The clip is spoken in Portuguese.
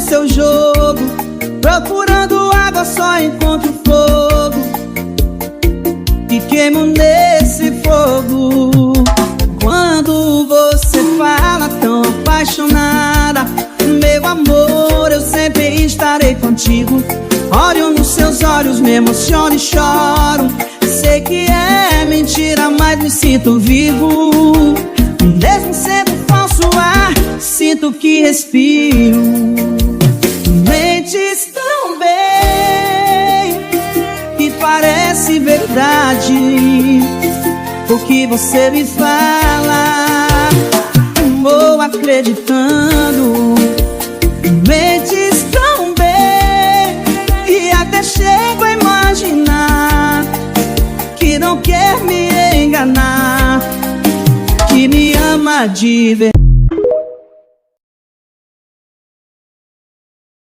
seu jogo. Procurando água só encontro fogo. E queimo nesse fogo. Quando você fala tão apaixonada, meu amor, eu sempre estarei contigo. Olho nos seus olhos, me emociono e choro. Sei que é mentira, mas me sinto vivo. Mesmo sendo falso ar, sinto que respiro. Mentes tão bem que parece verdade o que você me fala. Vou acreditando. Mentes tão bem e até chego a imaginar que não quer me enganar, que me ama de verdade.